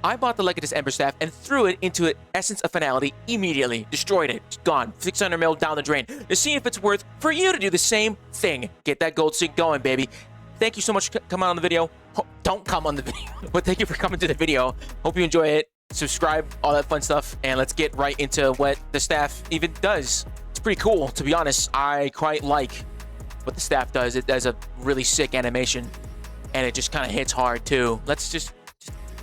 I bought the Legatus Emberstaff and threw it into an Essence of Finality immediately. Destroyed it. It's gone. 600 mil down the drain. To see if it's worth for you to do the same thing. Get that gold sync going, baby. Thank you so much for coming on the video. Don't come on the video, but thank you for coming to the video. Hope you enjoy it. Subscribe, all that fun stuff, and let's get right into what the staff even does. It's pretty cool, to be honest. I quite like what the staff does. It does a really sick animation, and it just kind of hits hard too. Let's just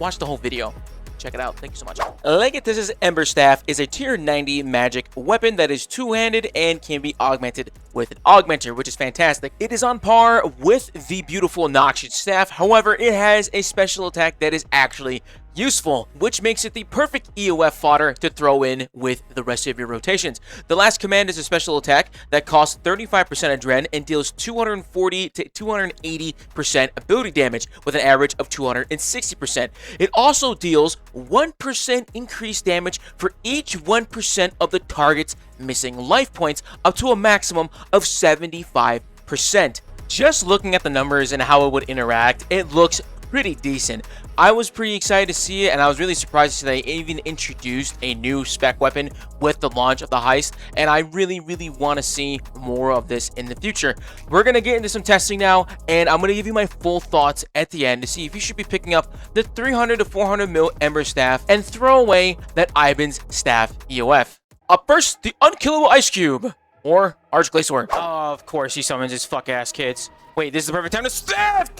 watch the whole video. Check it out. Thank you so much. Legatus' Emberstaff is a tier 90 magic weapon that is two-handed and can be augmented with an augmenter, which is fantastic. It is on par with the beautiful Noxian staff. However, it has a special attack that is actually useful, which makes it the perfect EOF fodder to throw in with the rest of your rotations. The last command is a special attack that costs 35% adren and deals 240 to 280% ability damage with an average of 260%. It also deals 1% increased damage for each 1% of the target's missing life points, up to a maximum of 75%. Just looking at the numbers and how it would interact, it looks pretty decent. I was pretty excited to see it, and I was really surprised that they even introduced a new spec weapon with the launch of the heist, and I really want to see more of this in the future. We're going to get into some testing now, and I'm going to give you my full thoughts at the end to see if you should be picking up the 300 to 400 mil Emberstaff and throw away that Ivan's Staff EOF. Up first, the Unkillable Ice Cube, or Arch-Glacor. Oh, of course he summons his fuck-ass kids. Wait, this is the perfect time to staff!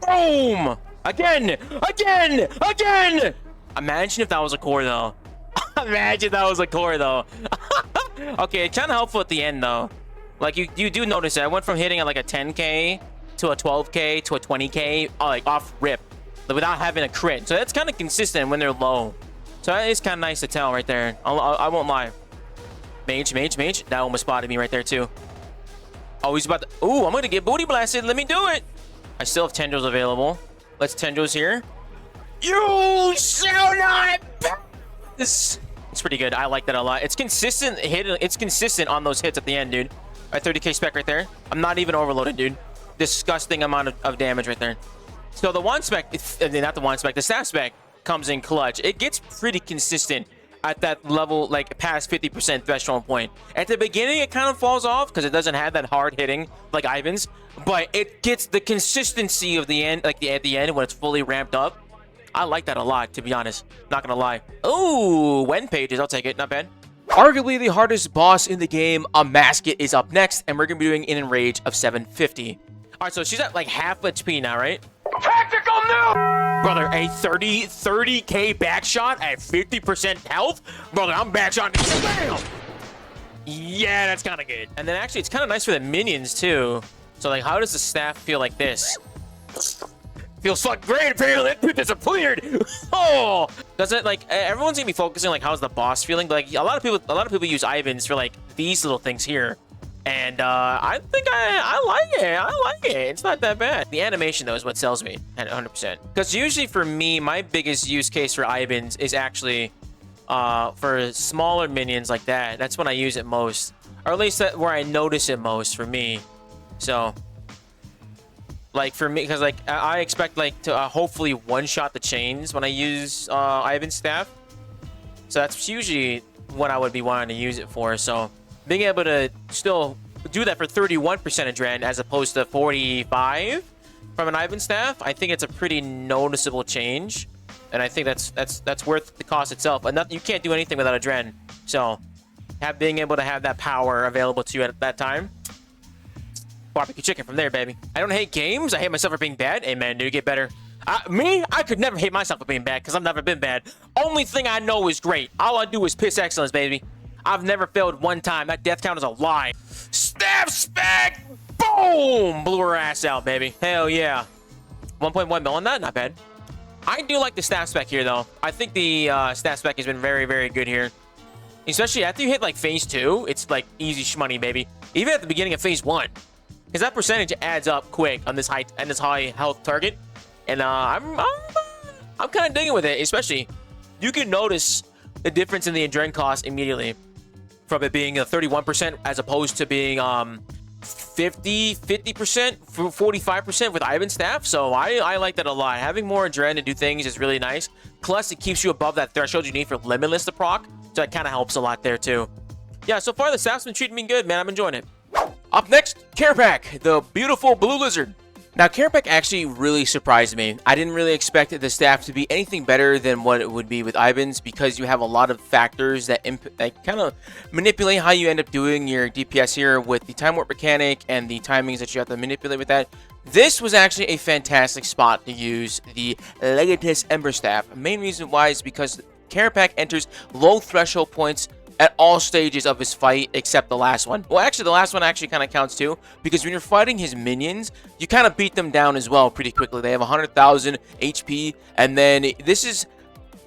Boom! Again! Imagine if that was a core, though. Imagine if that was a core, though. Okay, it's kind of helpful at the end, though. Like, you do notice that I went from hitting at like a 10k to a 12k to a 20k, like off rip, without having a crit. So that's kind of consistent when they're low. So that is kind of nice to tell right there. I won't lie. Mage. That almost spotted me right there, too. Oh, he's about to... Ooh, I'm going to get booty blasted. Let me do it. I still have tendrils available. Let's tendrils here. You shall not pass. It's pretty good. I like that a lot. It's consistent hit. It's consistent on those hits at the end, dude. All right, 30k spec right there. I'm not even overloaded, dude. Disgusting amount of damage right there. So the one spec, not the one spec, the staff spec comes in clutch. It gets pretty consistent at that level, like past 50% threshold point. At the beginning, it kind of falls off because it doesn't have that hard hitting like Ivan's, but it gets the consistency of the end, like at the end when it's fully ramped up. I like that a lot, to be honest. Not gonna lie. Ooh, when pages, I'll take it. Not bad. Arguably the hardest boss in the game, a Masket, is up next, and we're gonna be doing an enrage of 750. All right, so she's at like half HP now, right? Tactical nuke! Brother, a 30k backshot at 50% health? Brother, I'm backshotting. Bam! Yeah, that's kind of good. And then actually, it's kind of nice for the minions, too. So, like, how does the staff feel like this? Feels fucking great, apparently. It's a cleared. Oh! Does it, like, everyone's gonna be focusing, like, how's the boss feeling? But, like, a lot of people use Ivan's for, like, these little things here. And I think I like it. I like it. It's not that bad. The animation, though, is what sells me at 100%. Because usually for me, my biggest use case for Ivan's is actually for smaller minions like that. That's when I use it most. Or at least where I notice it most for me. So, like, for me, because, like, I expect, like, to hopefully one-shot the chains when I use Ivan's staff. So that's usually what I would be wanting to use it for. So being able to still do that for 31% adren as opposed to 45 from an Ivan staff, I think it's a pretty noticeable change, and I think that's worth the cost itself. And you can't do anything without adren, so being able to have that power available to you at that time, barbecue chicken from there, baby. I don't hate games. I hate myself for being bad. Hey, man, dude, get better. I could never hate myself for being bad because I've never been bad. Only thing I know is great. All I do is piss excellence, baby. I've never failed one time. That death count is a lie. Staff spec! Boom! Blew her ass out, baby. Hell yeah. 1.1 mil on that? Not bad. I do like the staff spec here, though. I think the staff spec has been very good here. Especially after you hit, like, phase 2, it's, like, easy shmoney, baby. Even at the beginning of phase 1. Because that percentage adds up quick on this high health target. And I'm kind of digging with it, especially. You can notice the difference in the adrenaline cost immediately. From it being a 31% as opposed to being 50%, 45% with Ivan staff. So I like that a lot. Having more adrenaline to do things is really nice. Plus, it keeps you above that threshold you need for limitless to proc. So that kind of helps a lot there too. Yeah, so far the staff's been treating me good, man. I'm enjoying it. Up next, Kerapac, the beautiful blue lizard. Now, Kerapac actually really surprised me. I didn't really expect the staff to be anything better than what it would be with Ivan's, because you have a lot of factors that kind of manipulate how you end up doing your DPS here with the time warp mechanic and the timings that you have to manipulate with that. This was actually a fantastic spot to use the Legatus Emberstaff. Main reason why is because Kerapac enters low threshold points at all stages of his fight except the last one. Well, actually, the last one actually kind of counts too, because when you're fighting his minions, you kind of beat them down as well pretty quickly. They have 100,000 HP, and then this is...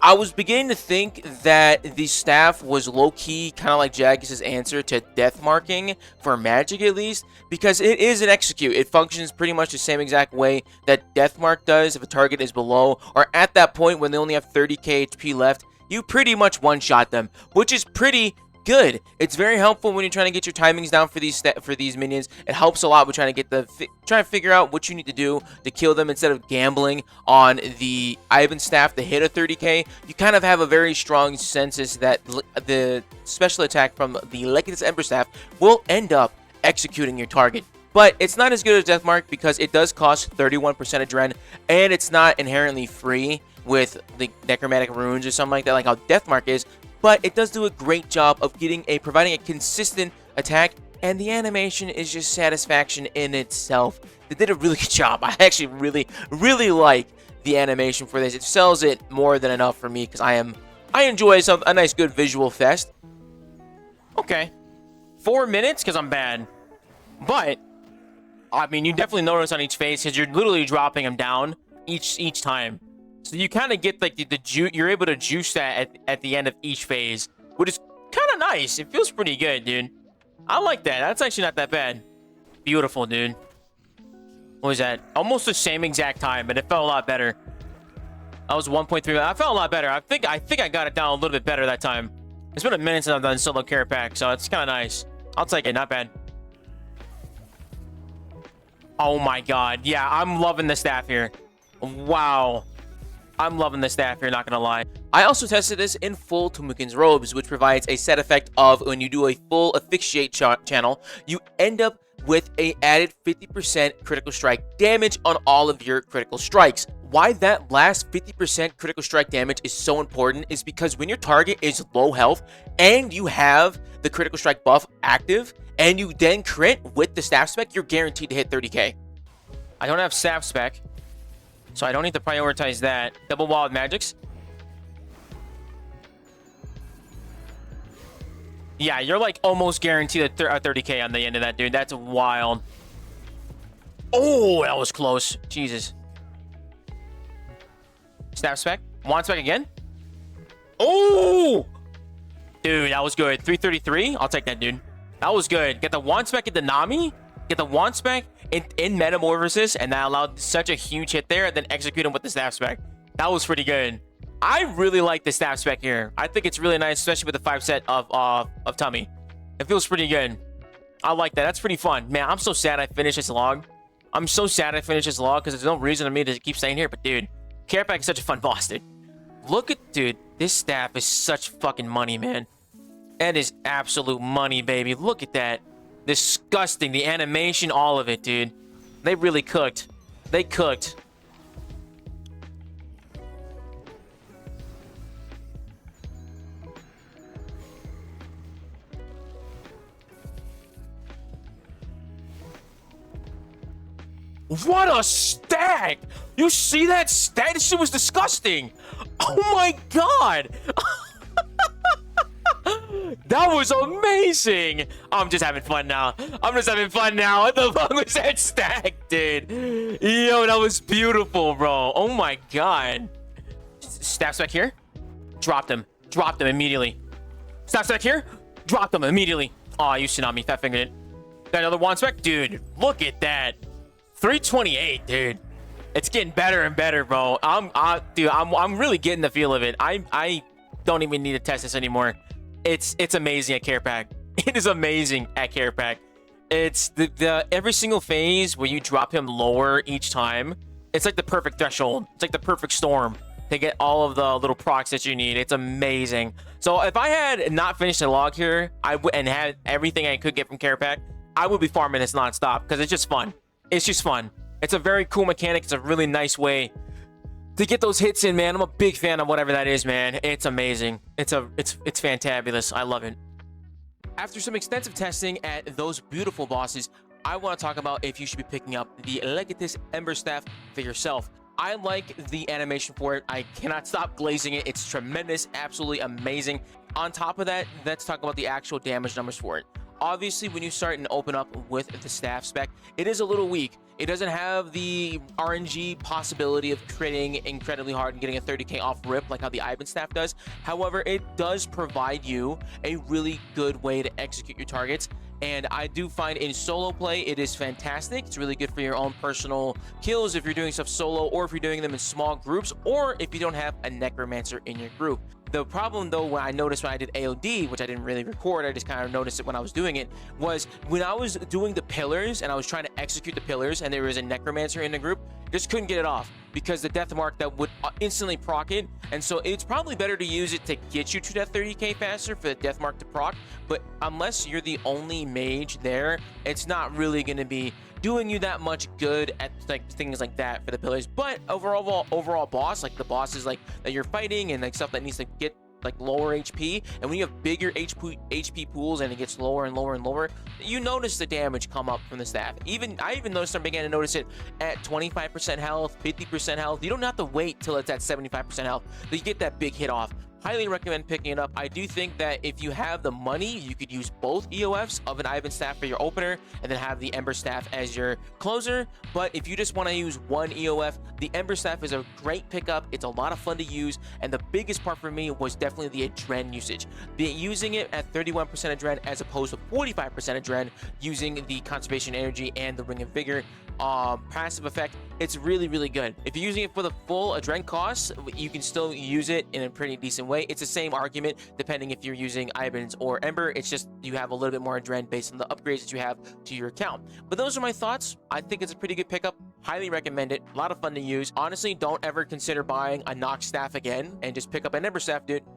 I was beginning to think that the staff was low-key, kind of like Jagex' answer to death marking, for magic at least, because it is an execute. It functions pretty much the same exact way that death mark does if a target is below, or at that point when they only have 30k HP left. You pretty much one-shot them, which is pretty good. It's very helpful when you're trying to get your timings down for these minions. It helps a lot with trying to figure out what you need to do to kill them instead of gambling on the Ivan staff to hit a 30k. You kind of have a very strong sense that the special attack from the Legatus Emberstaff will end up executing your target. But it's not as good as Deathmark because it does cost 31% adren, and it's not inherently free with the necromantic runes or something like that, like how Deathmark is. But it does do a great job of providing a consistent attack, and the animation is just satisfaction in itself. They did a really good job. I actually really like the animation for this. It sells it more than enough for me because I enjoy a nice good visual fest. Okay, 4 minutes because I'm bad, but I mean, you definitely notice on each phase because you're literally dropping them down each time. So you kind of get like you're able to juice that at the end of each phase, which is kind of nice. It feels pretty good, dude. I like that. That's actually not that bad. Beautiful, dude. What was that? Almost the same exact time, but it felt a lot better. I was 1.3. I felt a lot better. I think I got it down a little bit better that time. It's been a minute since I've done solo Kerapac, so it's kind of nice. I'll take it. Not bad. Oh my god. Yeah, I'm loving the staff here. Wow. I'm loving the staff here, not gonna lie. I also tested this in full Tumeken's robes, which provides a set effect of when you do a full asphyxiate channel, you end up with a added 50% critical strike damage on all of your critical strikes. Why that last 50% critical strike damage is so important is because when your target is low health and you have the critical strike buff active and you then crit with the staff spec, you're guaranteed to hit 30k. I don't have staff spec, so I don't need to prioritize that. Double wild magics. Yeah, you're like almost guaranteed a 30k on the end of that, dude. That's wild. Oh, that was close. Jesus. Snap spec. Wand spec again. Oh! Dude, that was good. 333. I'll take that, dude. That was good. Get the wand spec at the Nami. Get the wand spec in Metamorphosis, and that allowed such a huge hit there, and then execute him with the staff spec. That was pretty good. I really like the staff spec here. I think it's really nice, especially with the 5 set of Tummy. It feels pretty good. I like that. That's pretty fun. Man, I'm so sad I finished this log. I'm so sad I finished this log because there's no reason for me to keep staying here. But dude, Kerapac is such a fun boss, dude. Look at, dude, this staff is such fucking money, man. That is absolute money, baby. Look at that. Disgusting. The animation, all of it, dude. They really cooked. They cooked. What a stack! You see that stack? This shit was disgusting. Oh my god! That was amazing! I'm just having fun now. I'm just having fun now. What the fuck was that stack, dude? Yo, that was beautiful, bro. Oh my god. Staff spec here. Dropped him. Dropped him immediately. Staff spec here. Dropped him immediately. Oh, you tsunami. Fat fingered it. Got another wand spec? Dude, look at that. 328, dude. It's getting better and better, bro. I'm really getting the feel of it. I don't even need to test this anymore. It's amazing at Kerapac. It is amazing at Kerapac. It's the every single phase where you drop him lower each time. It's like the perfect threshold. It's like the perfect storm to get all of the little procs that you need. It's amazing. So if I had not finished the log here, and had everything I could get from Kerapac, I would be farming this nonstop because it's just fun. It's just fun. It's a very cool mechanic. It's a really nice way to get those hits in, man. I'm a big fan of whatever that is, man. It's amazing. It's fantabulous. I love it. After some extensive testing at those beautiful bosses, I want to talk about if you should be picking up the Legatus Emberstaff for yourself. I like the animation for it. I cannot stop glazing it. It's tremendous, absolutely amazing. On top of that, let's talk about the actual damage numbers for it. Obviously, when you start and open up with the staff spec, it is a little weak. It doesn't have the RNG possibility of critting incredibly hard and getting a 30k off rip like how the Ivan staff does. However, it does provide you a really good way to execute your targets. And I do find in solo play, it is fantastic. It's really good for your own personal kills if you're doing stuff solo, or if you're doing them in small groups, or if you don't have a necromancer in your group. The problem, though, when I noticed when I did AOD, which I didn't really record, I just kind of noticed it when I was doing it, was when I was doing the pillars and I was trying to execute the pillars and there was a necromancer in the group, just couldn't get it off because the death mark that would instantly proc it. And so it's probably better to use it to get you to that 30k faster for the death mark to proc. But unless you're the only mage there, it's not really going to be doing you that much good at like things like that for the pillars. But overall boss, like the bosses like that you're fighting and like stuff that needs to get like lower HP, and when you have bigger HP pools and it gets lower and lower and lower, you notice the damage come up from the staff. I even noticed, I began to notice it at 25% health, 50% health. You don't have to wait till it's at 75% health to get that big hit off. Highly recommend picking it up. I do think that if you have the money, you could use both EOFs of an Ivan staff for your opener and then have the Ember staff as your closer. But if you just want to use one EOF, the Ember staff is a great pickup. It's a lot of fun to use, and the biggest part for me was definitely the adren usage. Using it at 31% adren as opposed to 45% adren using the conservation energy and the ring of vigor passive effect. It's really, really good. If you're using it for the full adren cost, you can still use it in a pretty decent way. It's the same argument depending if you're using Ivans or Ember. It's just you have a little bit more adren based on the upgrades that you have to your account. But those are my thoughts. I think it's a pretty good pickup. Highly recommend it. A lot of fun to use. Honestly, don't ever consider buying a Nox staff again and just pick up an Ember staff, dude.